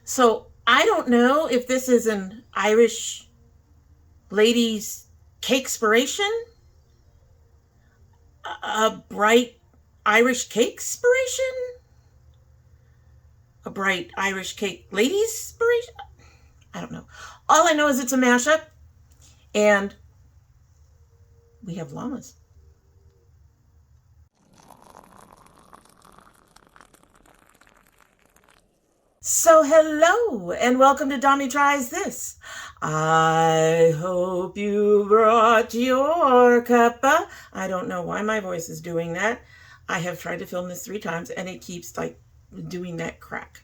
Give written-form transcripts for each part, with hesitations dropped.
So I don't know if this is an Irish ladies cakespiration, a bright Irish cakespiration, a bright Irish cake ladies inspiration. I don't know. All I know is it's a mashup, and we have llamas. So hello and welcome to Domytriesthis This. I hope you brought your cuppa. I don't know why my voice is doing that. I have tried to film this 3 times and it keeps like doing that crack.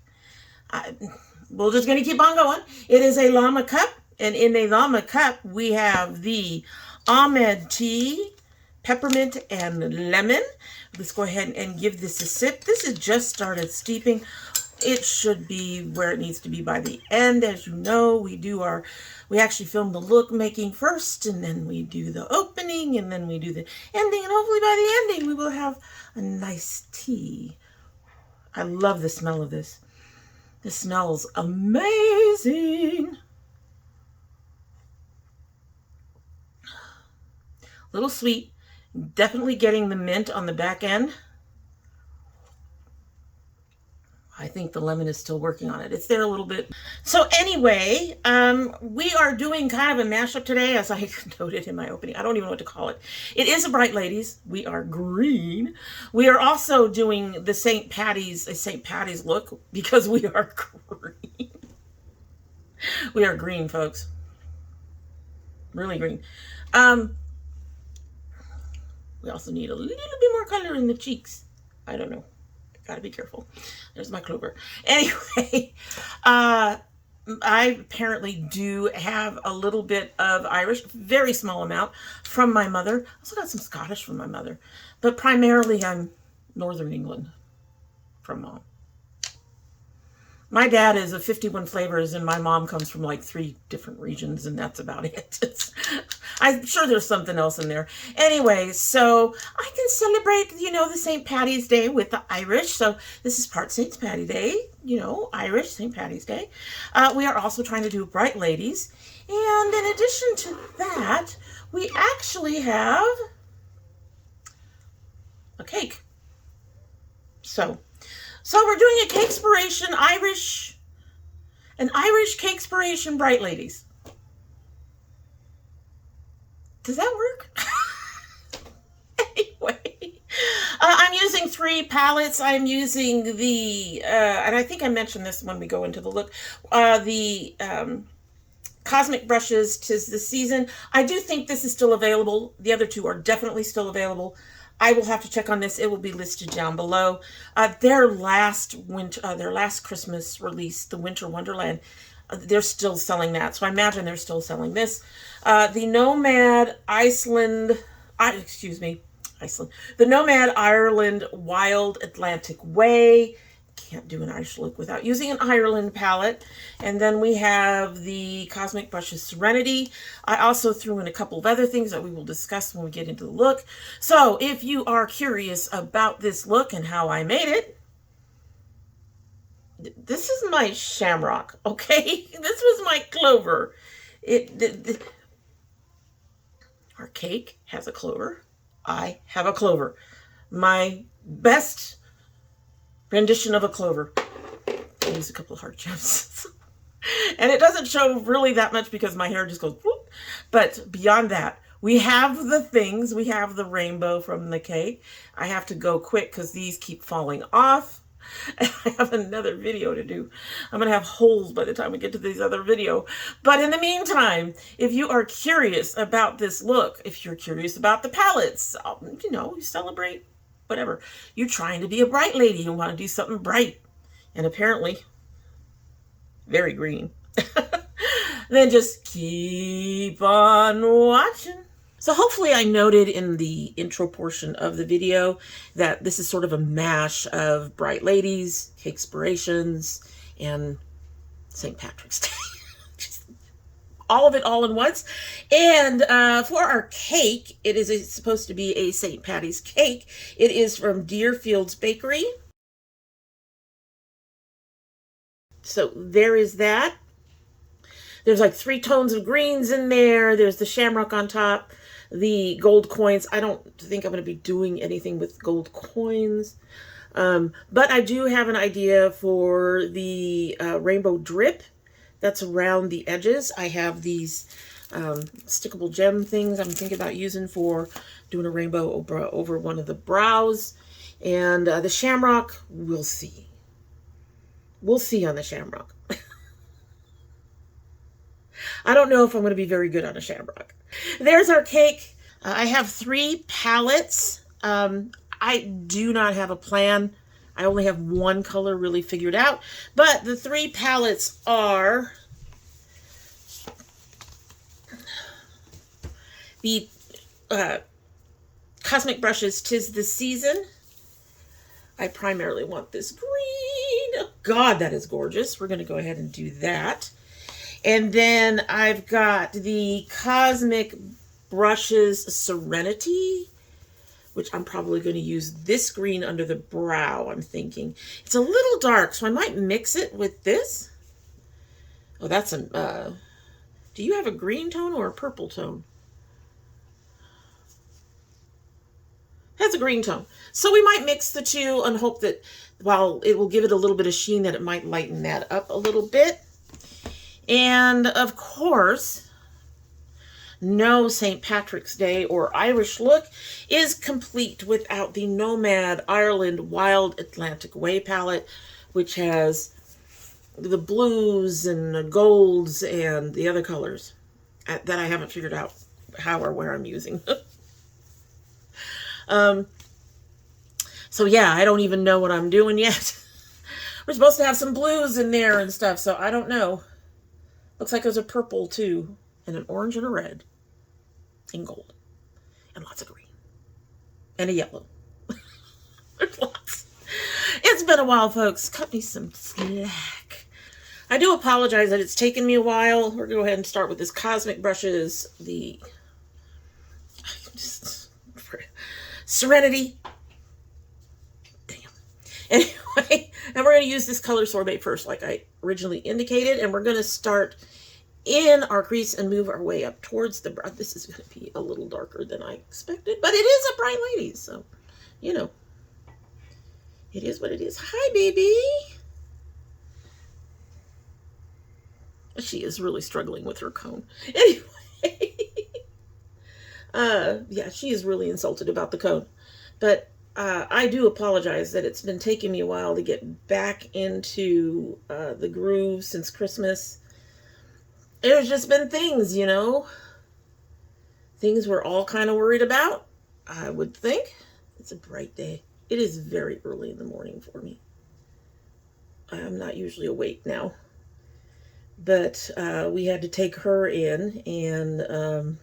We're just going to keep on going. It is a llama cup, and in a llama cup we have the Ahmad tea, peppermint and lemon. Let's go ahead and give this a sip. This has just started steeping. It should be where it needs to be by the end. As you know, we actually film the look making first, and then we do the opening, and then we do the ending, and hopefully by the ending we will have a nice tea. I love the smell of this. This smells amazing. A little sweet, definitely getting the mint on the back end. I think the lemon is still working on it. It's there a little bit. So anyway, we are doing kind of a mashup today, as I noted in my opening. I don't even know what to call it. It is a Bright Ladies. We are green. We are also doing the St. Patty's look, because we are green. We are green, folks. Really green. We also need a little bit more color in the cheeks. I don't know. Gotta be careful. There's my clover. Anyway, I apparently do have a little bit of Irish, very small amount, from my mother. I also got some Scottish from my mother, but primarily I'm Northern England from Mom. My dad is of 51 flavors, and my mom comes from like 3 different regions, and that's about it. I'm sure there's something else in there. Anyway, so I can celebrate, the St. Patty's Day with the Irish. So this is part St. Patty Day, Irish St. Patty's Day. We are also trying to do Bright Ladies. And in addition to that, we actually have a cake. So we're doing a Cakespiration an Irish Cakespiration Bright Ladies. Does that work? Anyway, I'm using 3 palettes. I'm using the, and I think I mentioned this when we go into the look, the Cosmic Brushes 'Tis the Season. I do think this is still available. The other 2 are definitely still available. I will have to check on this. It will be listed down below. Their last Christmas release, the Winter Wonderland, they're still selling that. So I imagine they're still selling this. The Nomad the Nomad Ireland Wild Atlantic Way. Can't do an Irish look without using an Ireland palette. And then we have the Cosmic Brushes Serenity. I also threw in a couple of other things that we will discuss when we get into the look. So if you are curious about this look and how I made it, this is my shamrock, okay? This was my clover. Our cake has a clover. I have a clover. My best rendition of a clover. I use a couple of heart gems. And it doesn't show really that much because my hair just goes whoop. But beyond that, we have the things. We have the rainbow from the cake. I have to go quick because these keep falling off. And I have another video to do. I'm going to have holes by the time we get to this other video. But in the meantime, if you are curious about this look, if you're curious about the palettes, you celebrate whatever. You're trying to be a bright lady. You want to do something bright. And apparently, very green. Then just keep on watching. So hopefully I noted in the intro portion of the video that this is sort of a mash of Bright Ladies, Cakespirations, and St. Patrick's Day. Just all of it all in once. And for our cake, it is supposed to be a St. Patty's cake. It is from Deerfields Bakery. So there is that. There's like 3 tones of greens in there. There's the shamrock on top, the gold coins. I don't think I'm going to be doing anything with gold coins. But I do have an idea for the rainbow drip that's around the edges. I have these stickable gem things I'm thinking about using for doing a rainbow over one of the brows. And the shamrock, we'll see. We'll see on the shamrock. I don't know if I'm going to be very good on a shamrock. There's our cake. I have 3 palettes. I do not have a plan. I only have one color really figured out. But the 3 palettes are the Cosmic Brushes 'Tis the Season. I primarily want this green. Oh, God, that is gorgeous. We're going to go ahead and do that. And then I've got the Cosmic Brushes Serenity, which I'm probably going to use this green under the brow, I'm thinking. It's a little dark, so I might mix it with this. Oh, that's a... do you have a green tone or a purple tone? Has a green tone. So we might mix the two and hope that while it will give it a little bit of sheen, that it might lighten that up a little bit. And of course, no St. Patrick's Day or Irish look is complete without the Nomad Ireland Wild Atlantic Way palette, which has the blues and the golds and the other colors that I haven't figured out how or where I'm using. So yeah, I don't even know what I'm doing yet. We're supposed to have some blues in there and stuff, so I don't know. Looks like there's a purple too, and an orange and a red, and gold, and lots of green, and a yellow. There's lots. It's been a while, folks. Cut me some slack. I do apologize that it's taken me a while. We're going to go ahead and start with this Cosmic Brushes, the Serenity. Damn. Anyway, and we're going to use this color sorbet first, like I originally indicated, and we're going to start in our crease and move our way up towards the brow. This is going to be a little darker than I expected, but it is a bright lady, so, you know, it is what it is. Hi, baby. She is really struggling with her cone. Anyway, yeah, she is really insulted about the cone, but I do apologize that it's been taking me a while to get back into the groove since Christmas. There's just been things, you know, things we're all kind of worried about, I would think. It's a bright day. It is very early in the morning for me. I'm not usually awake now, but we had to take her in, and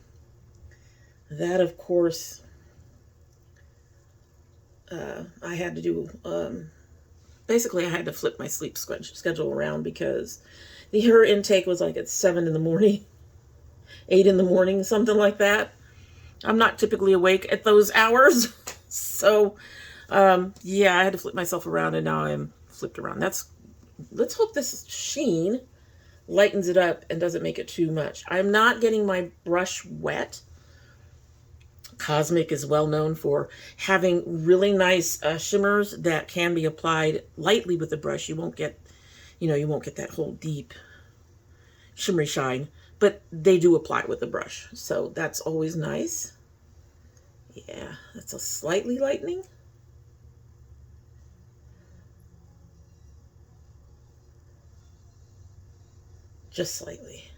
that, of course, I had to do, basically I had to flip my sleep schedule around because her intake was like at 7 in the morning, 8 in the morning, something like that. I'm not typically awake at those hours. So, yeah, I had to flip myself around, and now I'm flipped around. Let's hope this sheen lightens it up and doesn't make it too much. I'm not getting my brush wet. Cosmic is well known for having really nice shimmers that can be applied lightly with the brush. You won't get, you know, you won't get that whole deep shimmery shine, but they do apply with the brush. So that's always nice. Yeah, that's a slightly lightening. Just slightly.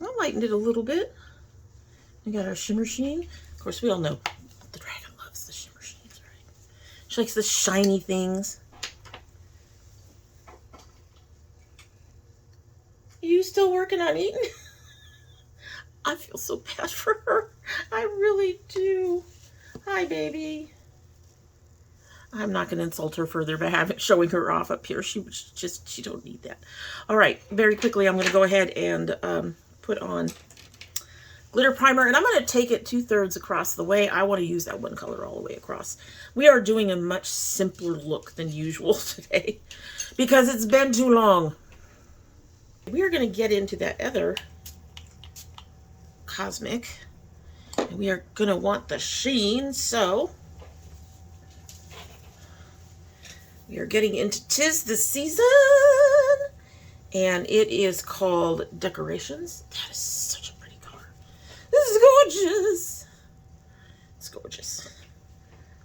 I lightened it a little bit. We got our shimmer sheen. Of course, we all know the dragon loves the shimmer sheens, right? She likes the shiny things. Are you still working on eating? I feel so bad for her. I really do. Hi, baby. I'm not going to insult her further by showing her off up here. She don't need that. All right, very quickly, I'm going to go ahead and put on glitter primer, and I'm going to take it 2/3 across the way. I want to use that one color all the way across. We are doing a much simpler look than usual today because it's been too long. We are going to get into that other Cosmic, and we are going to want the sheen, so we are getting into 'Tis the Season, and it is called Decorations. That is such a pretty color. This is gorgeous. It's gorgeous.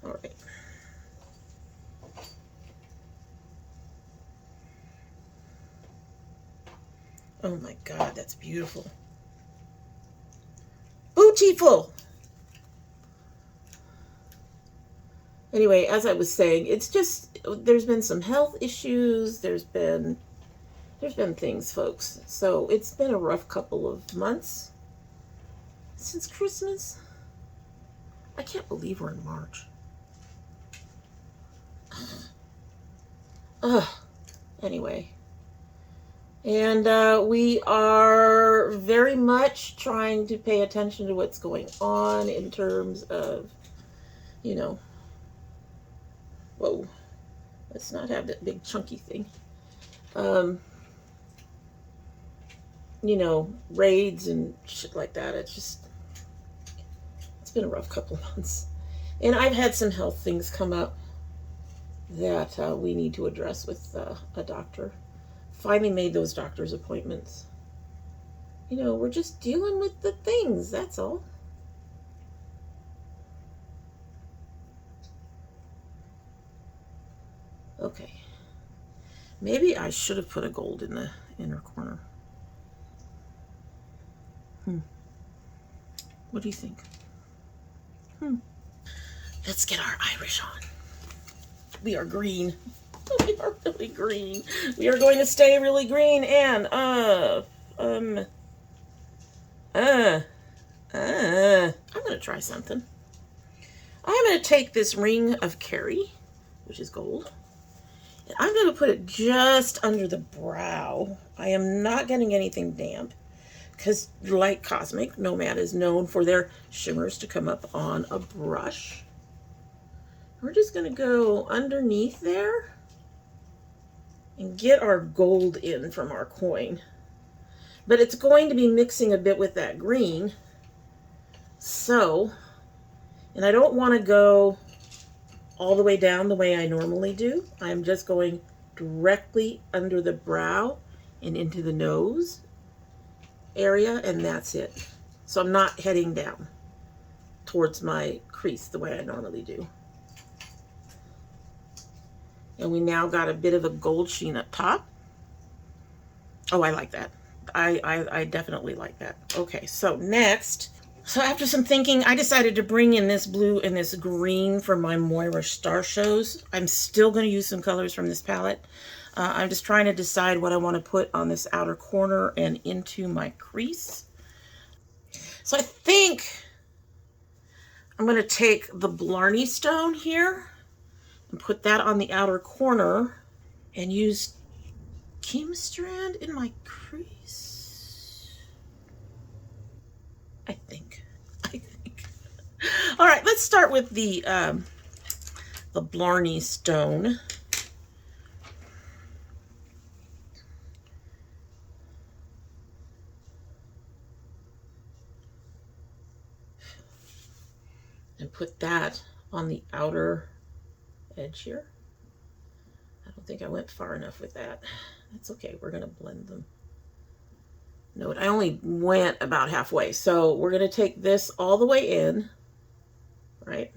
All right. Oh my God, that's beautiful. Beautiful. Anyway, as I was saying, it's just, there's been some health issues. There's been things, folks. So it's been a rough couple of months since Christmas. I can't believe we're in March. Ugh. Anyway. And we are very much trying to pay attention to what's going on in terms of, you know, whoa, let's not have that big chunky thing. You know, raids and shit like that. It's been a rough couple of months. And I've had some health things come up that we need to address with a doctor. Finally made those doctor's appointments. You know, we're just dealing with the things, that's all. Okay. Maybe I should have put a gold in the inner corner. What do you think? Let's get our Irish on. We are green. We are really green. We are going to stay really green, and I'm gonna try something. I'm gonna take this ring of Kerry, which is gold, and I'm gonna put it just under the brow. I am not getting anything damp, because like Cosmic, Nomad is known for their shimmers to come up on a brush. We're just gonna go underneath there and get our gold in from our coin. But it's going to be mixing a bit with that green. So, and I don't want to go all the way down the way I normally do. I'm just going directly under the brow and into the nose area, and that's it. So I'm not heading down towards my crease the way I normally do. And we now got a bit of a gold sheen up top. Oh, I like that. I definitely like that. Okay, so next, so after some thinking, I decided to bring in this blue and this green for my Moira Star Shows. I'm still going to use some colors from this palette. I'm just trying to decide what I want to put on this outer corner and into my crease. So I think I'm going to take the Blarney Stone here and put that on the outer corner and use Keemstrand in my crease. I think. All right, let's start with the Blarney Stone. And put that on the outer edge here. I don't think I went far enough with that. That's okay, we're gonna blend them. Note, I only went about halfway. So we're gonna take this all the way in, right?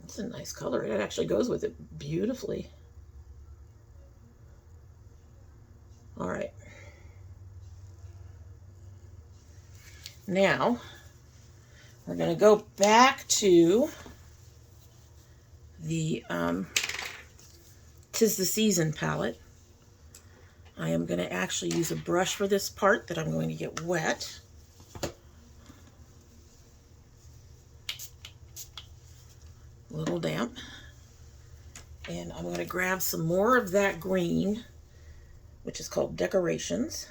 It's a nice color. It actually goes with it beautifully. All right. Now, we're going to go back to the 'Tis the Season palette. I am going to actually use a brush for this part that I'm going to get wet. A little damp. And I'm going to grab some more of that green, which is called Decorations.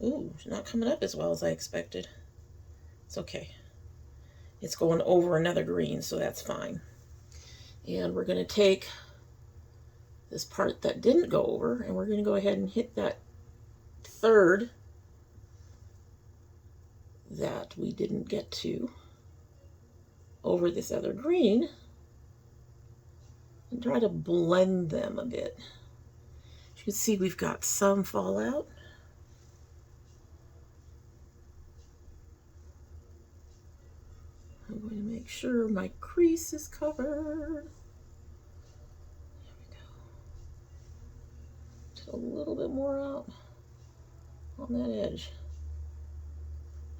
Ooh, it's not coming up as well as I expected. It's okay. It's going over another green, so that's fine. And we're going to take this part that didn't go over, and we're going to go ahead and hit that third that we didn't get to over this other green and try to blend them a bit. As you can see, we've got some fallout. I'm going to make sure my crease is covered. There we go. Just a little bit more out on that edge.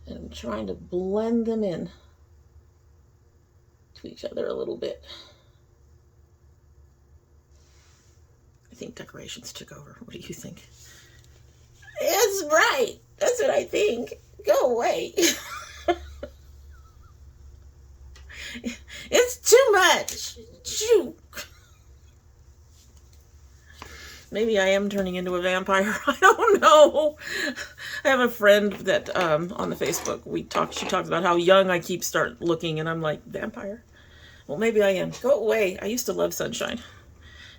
And I'm trying to blend them in to each other a little bit. I think decorations took over. What do you think? That's right. That's what I think. Go away. It's too much. Shoot. Maybe I am turning into a vampire. I don't know. I have a friend that on the Facebook she talks about how young I start looking, and I'm like, vampire? Well, maybe I am. Go away. I used to love sunshine.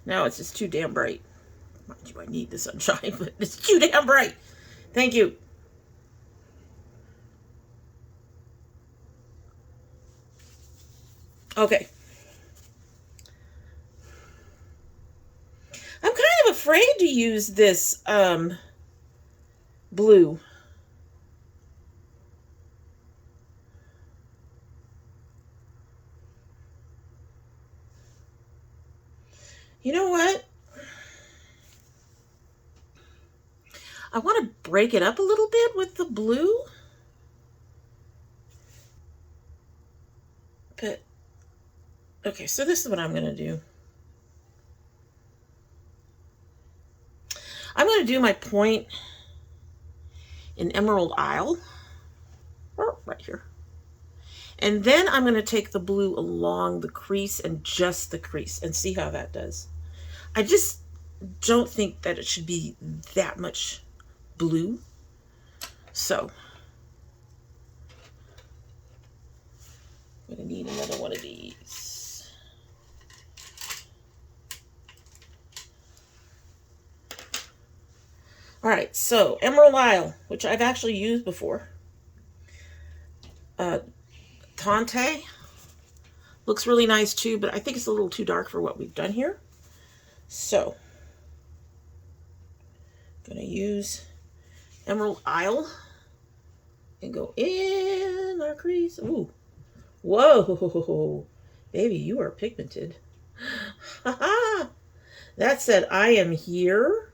Now it's just too damn bright. Mind you, I need the sunshine, but it's too damn bright. Thank you. Okay. I'm kind of afraid to use this blue. You know what? I want to break it up a little bit with the blue. But, okay, so this is what I'm going to do. I'm going to do my point in Emerald Isle, right here. And then I'm going to take the blue along the crease and just the crease and see how that does. I just don't think that it should be that much blue. So I'm going to need another one of these. All right, so Emerald Isle, which I've actually used before. Tante looks really nice too, but I think it's a little too dark for what we've done here. So I'm going to use Emerald Isle and go in our crease. Ooh. Whoa, baby, you are pigmented. That said, I am here.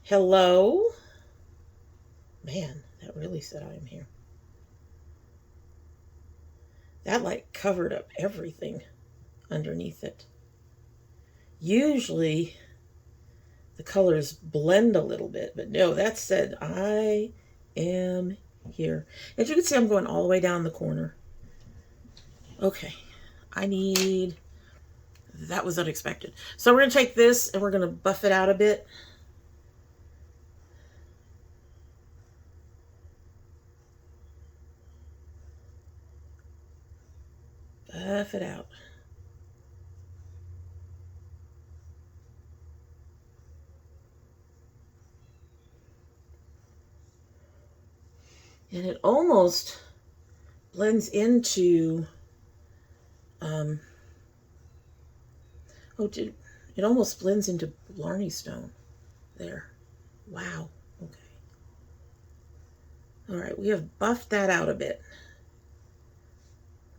Hello. Man, that really said I am here. That like covered up everything underneath it. Usually the colors blend a little bit, but no, that said I am here. As you can see, I'm going all the way down the corner. Okay, that was unexpected. So we're going to take this and we're going to buff it out a bit. Buff it out. And it almost blends into, it almost blends into Blarney Stone there. Wow, okay. All right, we have buffed that out a bit.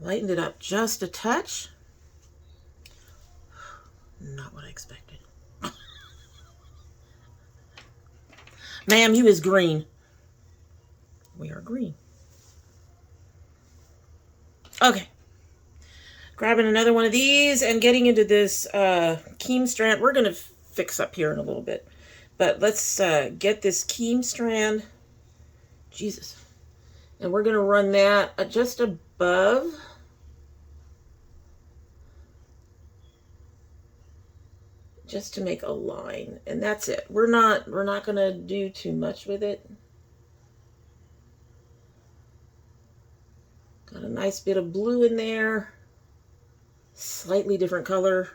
Lightened it up just a touch. Not what I expected. Ma'am, you is green. We are green. Okay. Grabbing another one of these and getting into this Keem strand. We're going to fix up here in a little bit. But let's get this Keem strand. Jesus. And we're going to run that just above. just to make a line, and that's it. We're not gonna do too much with it. Got a nice bit of blue in there, slightly different color.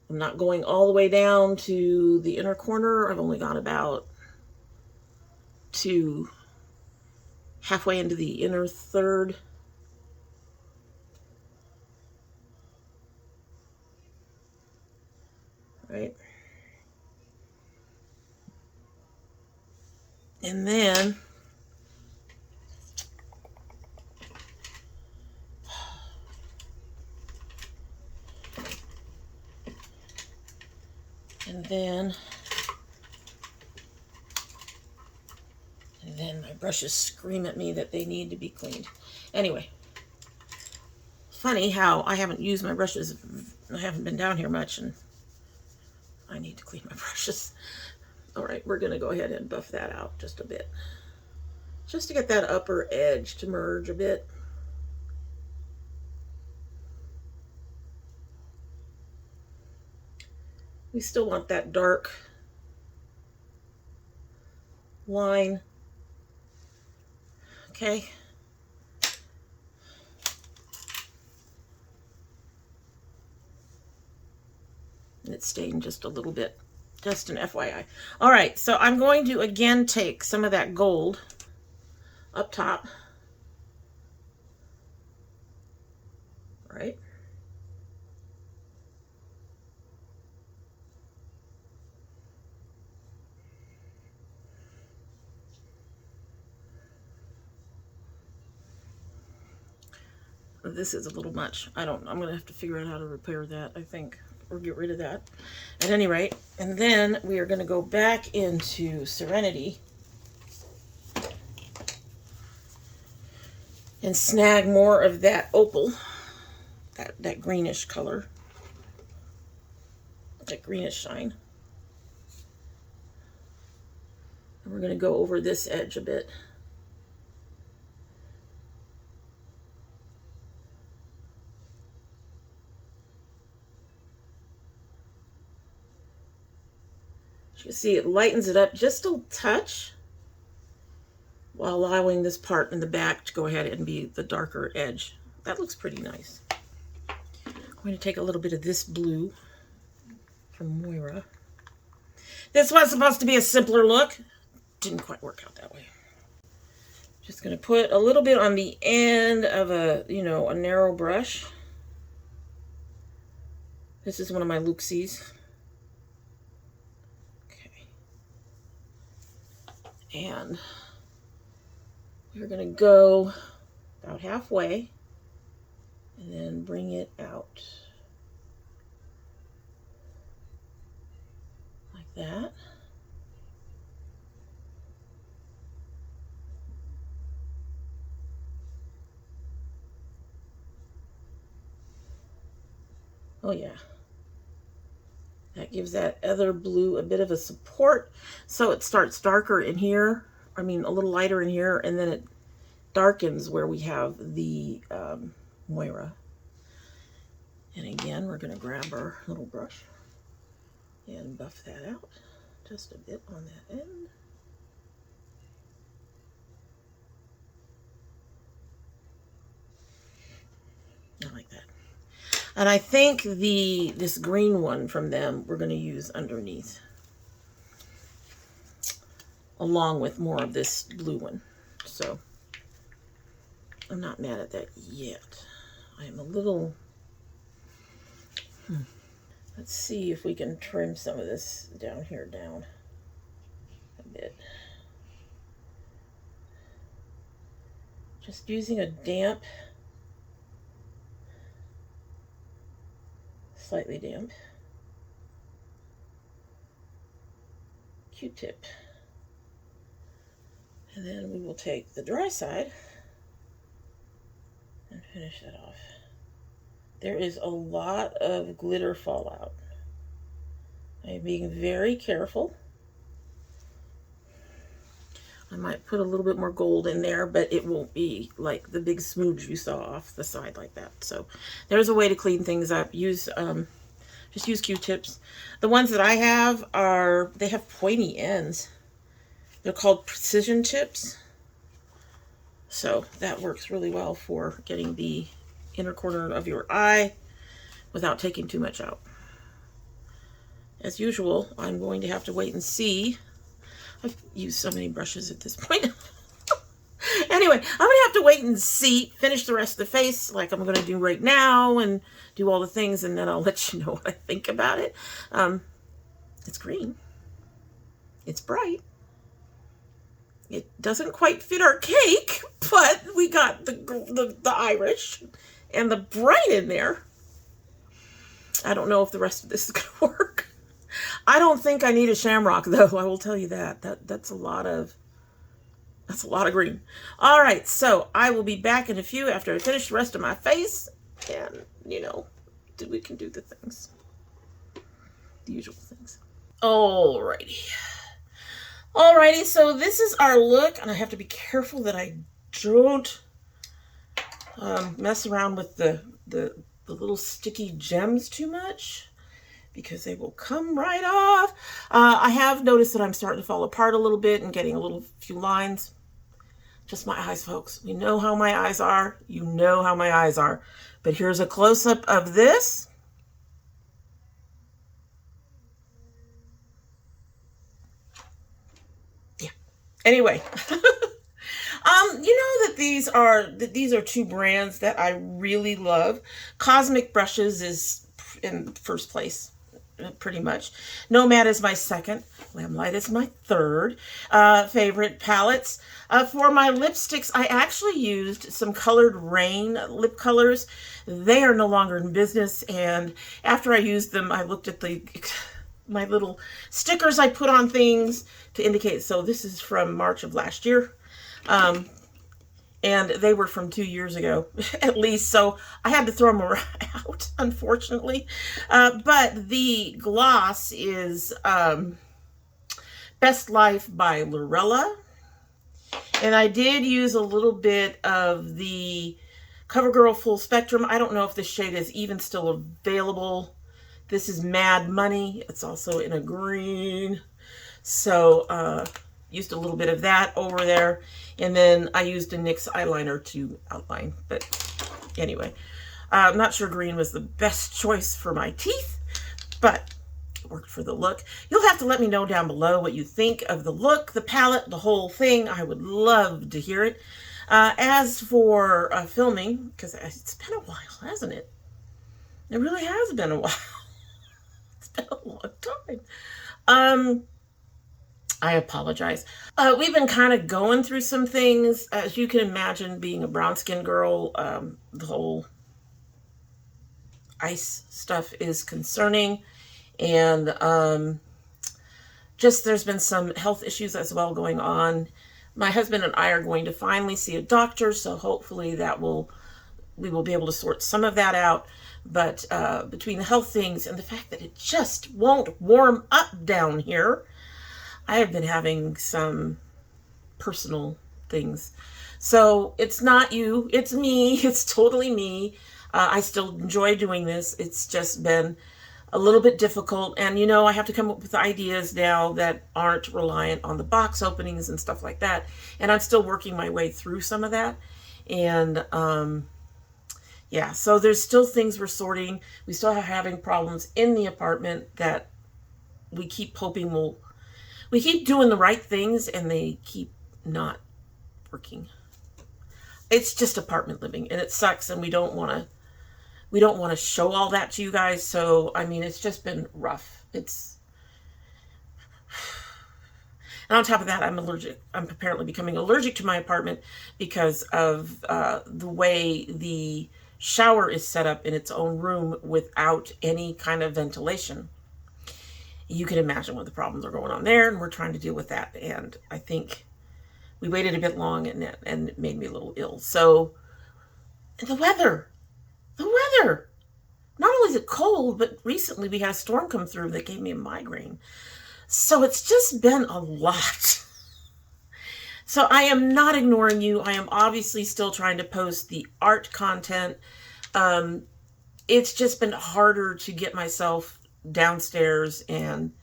I'm not going all the way down to the inner corner. I've only got about halfway into the inner third. Right. And then my brushes scream at me that they need to be cleaned. Anyway, funny how I haven't used my brushes. I haven't been down here much, and I need to clean my brushes. All right, we're going to go ahead and buff that out just a bit, just to get that upper edge to merge a bit. We still want that dark line. Okay. And it's stained just a little bit, just an FYI. All right, so I'm going to again take some of that gold up top. Right. This is a little much. I'm going to have to figure out how to repair that, I think, or get rid of that. At any rate, and then we are going to go back into Serenity and snag more of that opal, that greenish color, that greenish shine. And we're going to go over this edge a bit. As you can see, it lightens it up just a touch while allowing this part in the back to go ahead and be the darker edge. That looks pretty nice. I'm going to take a little bit of this blue from Moira. This was supposed to be a simpler look. Didn't quite work out that way. Just going to put a little bit on the end of a narrow brush. This is one of my Bluesky's. And we're going to go about halfway and then bring it out like that. Oh yeah. That gives that other blue a bit of a support, so it starts darker in here, a little lighter in here, and then it darkens where we have the Moira. And again, we're going to grab our little brush and buff that out just a bit on that end. I like that. And I think this green one from them we're going to use underneath, along with more of this blue one. So I'm not mad at that yet. I am a little... Let's see if we can trim some of this down here down a bit. Just using a damp, slightly damp Q-tip. And then we will take the dry side and finish that off. There is a lot of glitter fallout. I'm being very careful. I might put a little bit more gold in there, but it won't be like the big smooge you saw off the side like that. So there's a way to clean things up. Use just use Q-tips. The ones that I have they have pointy ends. They're called precision tips. So that works really well for getting the inner corner of your eye without taking too much out. As usual, I'm going to have to wait and see. I've used so many brushes at this point. Anyway, I'm going to have to wait and see, finish the rest of the face like I'm going to do right now and do all the things, and then I'll let you know what I think about it. It's green. It's bright. It doesn't quite fit our cake, but we got the Irish and the bright in there. I don't know if the rest of this is going to work. I don't think I need a shamrock, though. I will tell you that. That's a lot of green. All right, so I will be back in a few after I finish the rest of my face, and you know, we can do the things, the usual things. Alrighty. So this is our look, and I have to be careful that I don't mess around with the little sticky gems too much, because they will come right off. I have noticed that I'm starting to fall apart a little bit and getting a few lines. Just my eyes, folks. You know how my eyes are. You know how my eyes are. But here's a close-up of this. Yeah. Anyway. You know that these are two brands that I really love. Cosmic Brushes is in first place, pretty much. Nomad is my second. Lamplight is my third favorite palettes. For my lipsticks, I actually used some Colored Rain lip colors. They are no longer in business, and after I used them, I looked at my little stickers I put on things to indicate. So this is from March of last year. And they were from 2 years ago, at least, so I had to throw them out, unfortunately. But the gloss is Best Life by Lorella. And I did use a little bit of the CoverGirl Full Spectrum. I don't know if this shade is even still available. This is Mad Money. It's also in a green. So, used a little bit of that over there. And then I used a NYX eyeliner to outline. But anyway, I'm not sure green was the best choice for my teeth, but it worked for the look. You'll have to let me know down below what you think of the look, the palette, the whole thing. I would love to hear it. As for filming, because it's been a while, hasn't it? It really has been a while. It's been a long time. I apologize. We've been kind of going through some things. As you can imagine, being a brown-skinned girl, the whole ice stuff is concerning. And just there's been some health issues as well going on. My husband and I are going to finally see a doctor, so hopefully we will be able to sort some of that out. But between the health things and the fact that it just won't warm up down here, I have been having some personal things. So it's not you, it's me. It's totally me. I still enjoy doing this. It's just been a little bit difficult. And, you know, I have to come up with ideas now that aren't reliant on the box openings and stuff like that. And I'm still working my way through some of that. And, yeah, so there's still things we're sorting. We still are having problems in the apartment that we keep hoping we keep doing the right things and they keep not working. It's just apartment living and it sucks, and we don't want to show all that to you guys. So, I mean, it's just been rough. And on top of that, I'm apparently becoming allergic to my apartment because of the way the shower is set up in its own room without any kind of ventilation. You can imagine what the problems are going on there, and we're trying to deal with that. And I think we waited a bit long, and it made me a little ill. So, and the weather. Not only is it cold, but recently we had a storm come through that gave me a migraine. So it's just been a lot. So I am not ignoring you. I am obviously still trying to post the art content. It's just been harder to get myself downstairs and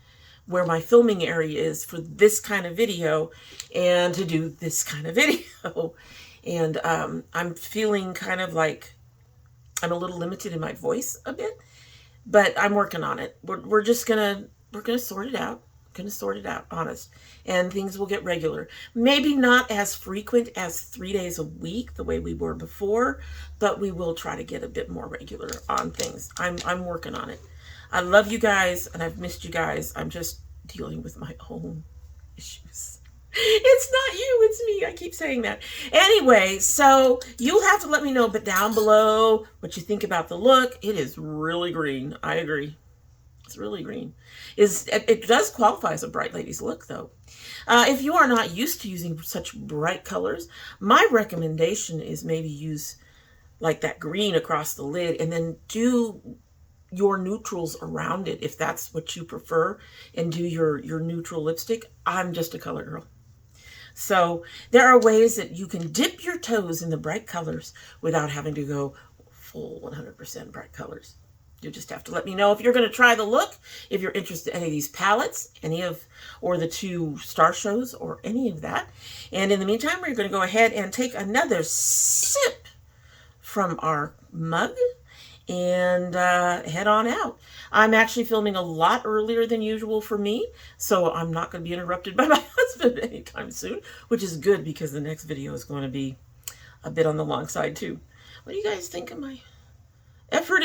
where my filming area is for this kind of video and to do this kind of video. And I'm feeling kind of like I'm a little limited in my voice a bit, but I'm working on it. We're just gonna sort it out. Gonna sort it out, honest, and things will get regular. Maybe not as frequent as 3 days a week the way we were before, but we will try to get a bit more regular on things. I'm working on it. I love you guys and I've missed you guys. I'm just dealing with my own issues. It's not you, it's me. I keep saying that. Anyway, so you'll have to let me know, but down below, what you think about the look. It is really green. I agree. It's really green. It does qualify as a bright ladies look, though. If you are not used to using such bright colors, my recommendation is maybe use like that green across the lid and then do your neutrals around it if that's what you prefer, and do your neutral lipstick. I'm just a color girl. So there are ways that you can dip your toes in the bright colors without having to go full 100% bright colors. You just have to let me know if you're going to try the look, if you're interested in any of these palettes, or the 2 star shows, or any of that. And in the meantime, we're going to go ahead and take another sip from our mug and head on out. I'm actually filming a lot earlier than usual for me, so I'm not going to be interrupted by my husband anytime soon, which is good because the next video is going to be a bit on the long side too. What do you guys think of my effort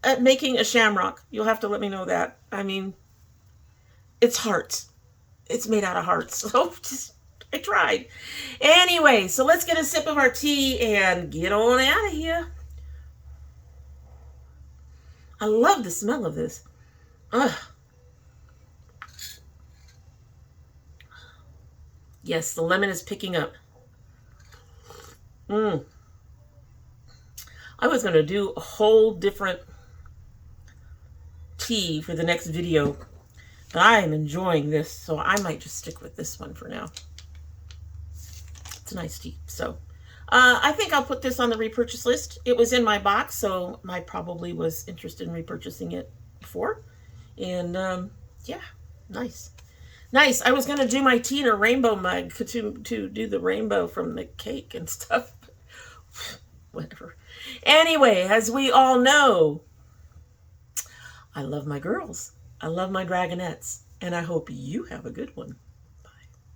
at making a shamrock? You'll have to let me know that. I mean, it's hearts. It's made out of hearts. So I tried. Anyway, so let's get a sip of our tea and get on out of here. I love the smell of this. Ugh. Yes, the lemon is picking up. I was going to do a whole different tea for the next video, but I am enjoying this, so I might just stick with this one for now. It's a nice tea. So I think I'll put this on the repurchase list. It was in my box, so I probably was interested in repurchasing it before. And yeah, nice. Nice. I was going to do my tea in a rainbow mug to do the rainbow from the cake and stuff. Whatever. Anyway, as we all know, I love my girls. I love my dragonettes. And I hope you have a good one.